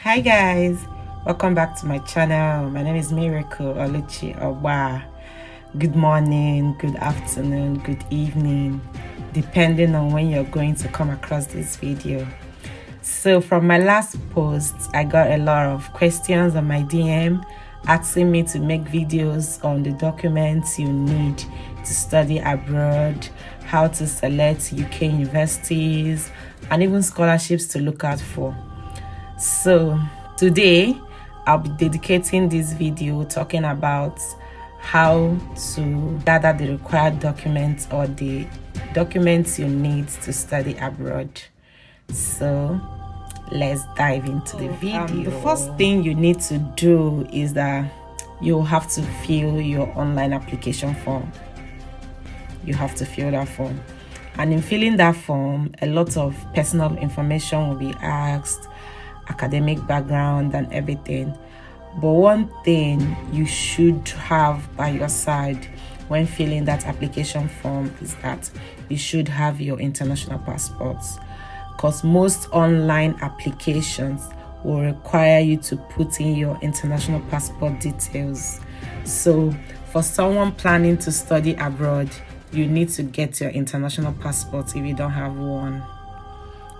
Hi guys, welcome back to my channel. My name is Miracle Oluchi Owa. Good morning, good afternoon, good evening, depending on when you're going to come across this video. So from my last post, I got a lot of questions on my DM asking me to make videos on the documents you need to study abroad, how to select UK universities, and even scholarships to look out for. So today I'll be dedicating this video talking about how to gather the required documents or the documents you need to study abroad. So let's dive into the video. The first thing you need to do is that you'll have to fill your online application form. You have to fill that form, and in filling that form, a lot of personal information will be asked, academic background and everything. But one thing you should have by your side when filling that application form is that you should have your international passports, because most online applications will require you to put in your international passport details. So for someone planning to study abroad, you need to get your international passport if you don't have one.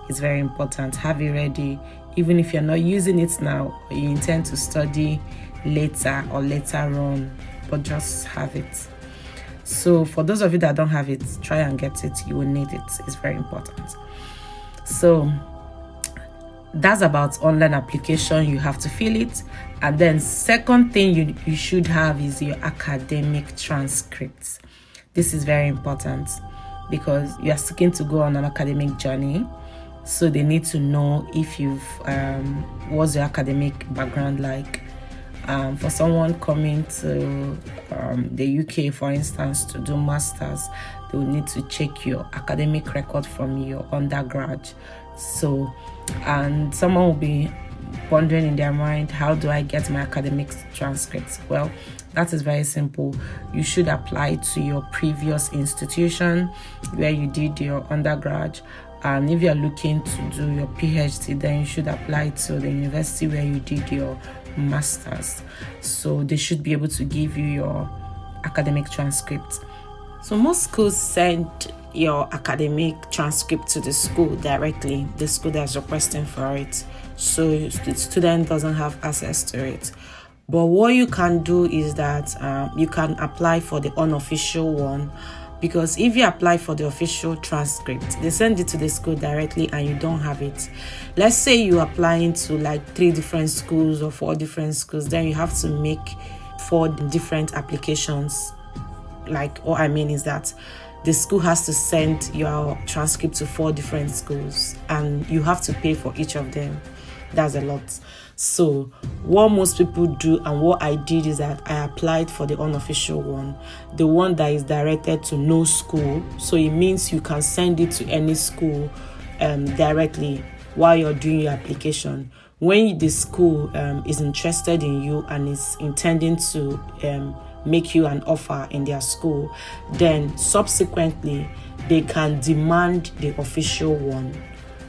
It's very important. Have it ready, even if you're not using it now or you intend to study later or later on, but just have it. So for those of you that don't have it, try and get it. You will need it. It's very important. So that's about online application. You have to fill it. And then second thing you should have is your academic transcripts. This is very important because you are seeking to go on an academic journey. So they need to know if you've what's your academic background like. For someone coming to the UK, for instance, to do masters, they will need to check your academic record from your undergrad. So, and someone will be wondering in their mind, how do I get my academic transcripts? Well, that is very simple. You should apply to your previous institution where you did your undergrad. And if you're looking to do your PhD, then you should apply to the university where you did your masters. So they should be able to give you your academic transcript. So most schools send your academic transcript to the school directly, the school that's requesting for it. So the student doesn't have access to it. But what you can do is that you can apply for the unofficial one. Because if you apply for the official transcript, they send it to the school directly and you don't have it. Let's say you're applying to like 3 different schools or 4 different schools, then you have to make 4 different applications. Like, what I mean is that the school has to send your transcript to 4 different schools and you have to pay for each of them. That's a lot. So what most people do and what I did is that I applied for the unofficial one, the one that is directed to no school. So it means you can send it to any school directly while you're doing your application. When the school is interested in you and is intending to make you an offer in their school, then subsequently they can demand the official one.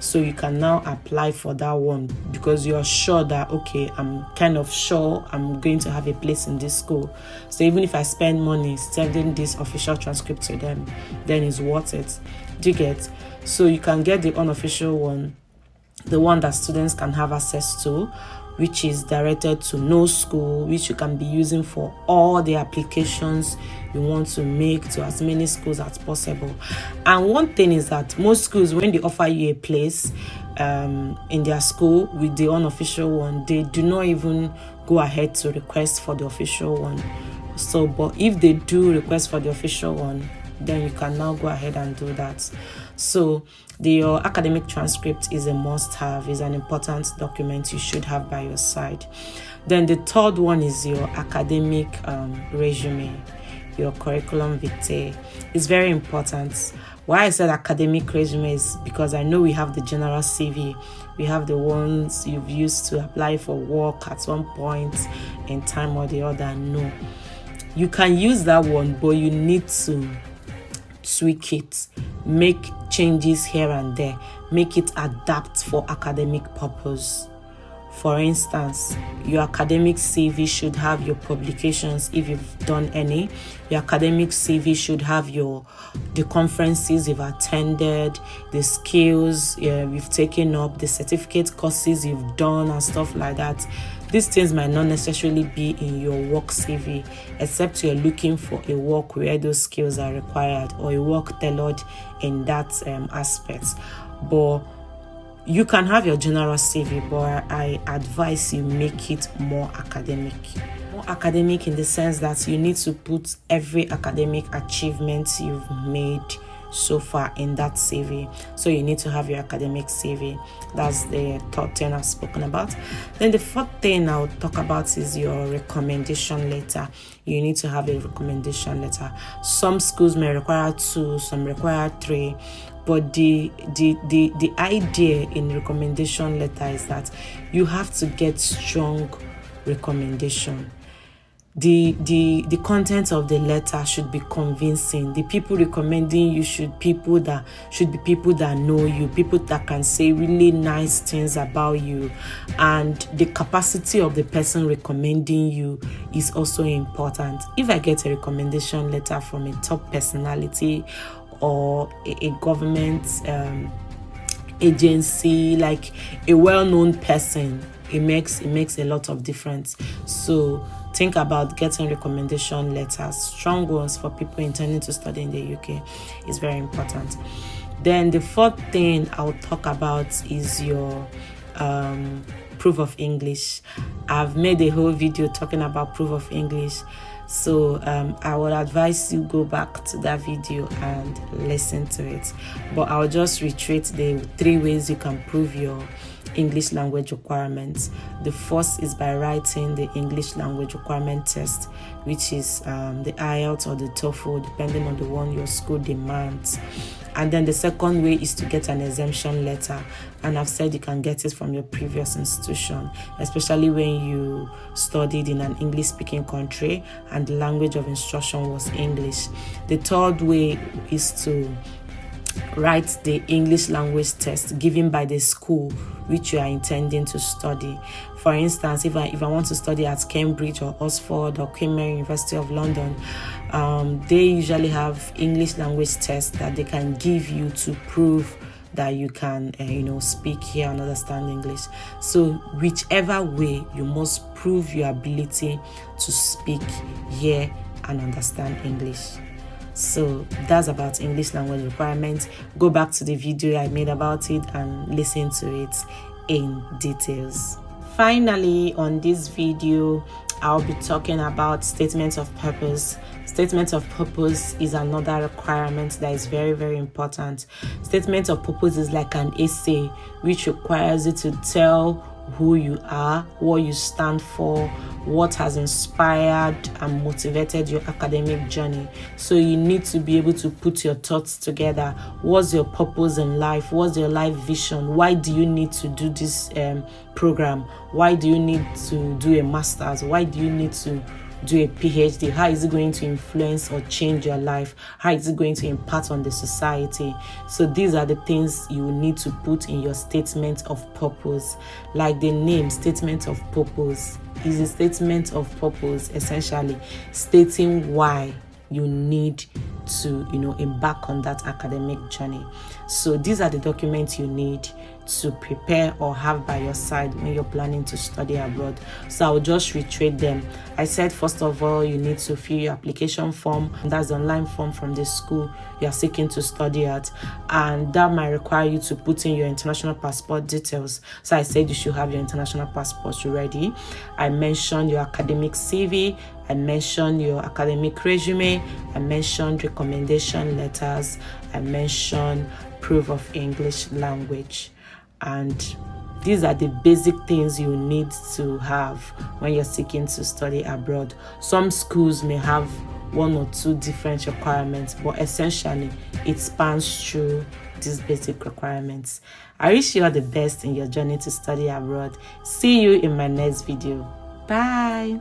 So you can now apply for that one because you're sure that, okay, I'm kind of sure I'm going to have a place in this school. So even if I spend money sending this official transcript to them, then it's worth it. Do you get? So you can get the unofficial one, the one that students can have access to, which is directed to no school, which you can be using for all the applications you want to make to as many schools as possible. And one thing is that most schools, when they offer you a place in their school with the unofficial one, they do not even go ahead to request for the official one. So, but if they do request for the official one, then you can now go ahead and do that. So your academic transcript is a must-have, is an important document you should have by your side. Then the third one is your academic resume, your curriculum vitae. It's very important. Why I said academic resume is because I know we have the general CV. We have the ones you've used to apply for work at one point in time or the other. No, you can use that one, but you need to tweak it, make changes here and there, make it adapt for academic purpose. For instance, your academic CV should have your publications if you've done any. Your academic CV should have the conferences you've attended, the skills you've taken up, the certificate courses you've done and stuff like that. These things might not necessarily be in your work CV, except you're looking for a work where those skills are required or a work tailored in that aspect. But you can have your general CV, but I advise you make it more academic. More academic in the sense that you need to put every academic achievement you've made so far in that CV. So you need to have your academic CV. That's the third thing I've spoken about. Then the fourth thing I'll talk about is your recommendation letter. You need to have a recommendation letter. Some schools may require 2, some require 3. But the idea in recommendation letter is that you have to get strong recommendation. The content of the letter should be convincing. The people recommending you should be people that know you, people that can say really nice things about you. And the capacity of the person recommending you is also important. If I get a recommendation letter from a top personality or a government agency, like a well-known person, it makes a lot of difference. So think about getting recommendation letters, strong ones for people intending to study in the UK. Is very important. Then the fourth thing I'll talk about is your proof of English. I've made a whole video talking about proof of English. So I would advise you go back to that video and listen to it. But I'll just reiterate the 3 ways you can prove your English language requirements. The first is by writing the English language requirement test, which is the IELTS or the TOEFL, depending on the one your school demands. And then the second way is to get an exemption letter. And I've said you can get it from your previous institution, especially when you studied in an English-speaking country and the language of instruction was English. The third way is to write the English language test given by the school which you are intending to study. For instance, if I want to study at Cambridge or Oxford or Queen Mary University of London, they usually have English language tests that they can give you to prove that you can speak, hear and understand English. So whichever way, you must prove your ability to speak, hear and understand English. So that's about English language requirements. Go back to the video I made about it and listen to it in details. Finally, on this video, I'll be talking about statements of purpose. Statement of purpose is another requirement that is very, very important. Statement of purpose is like an essay which requires you to tell who you are, what you stand for, what has inspired and motivated your academic journey. So you need to be able to put your thoughts together. What's your purpose in life? What's your life vision? Why do you need to do this program? Why do you need to do a master's? Why do you need to do a PhD? How is it going to influence or change your life? How is it going to impact on the society? So these are the things you need to put in your statement of purpose. Like the name, statement of purpose is a statement of purpose, essentially stating why you need to embark on that academic journey. So these are the documents you need to prepare or have by your side when you're planning to study abroad. So I'll just reiterate them. I said, first of all, you need to fill your application form. That's the online form from the school you're seeking to study at, and that might require you to put in your international passport details. So I said you should have your international passport ready. I mentioned your academic CV, I mentioned your academic resume, I mentioned recommendation letters, I mentioned proof of English language. And these are the basic things you need to have when you're seeking to study abroad. Some schools may have 1 or 2 different requirements, but essentially it spans through these basic requirements. I wish you all the best in your journey to study abroad. See you in my next video. Bye.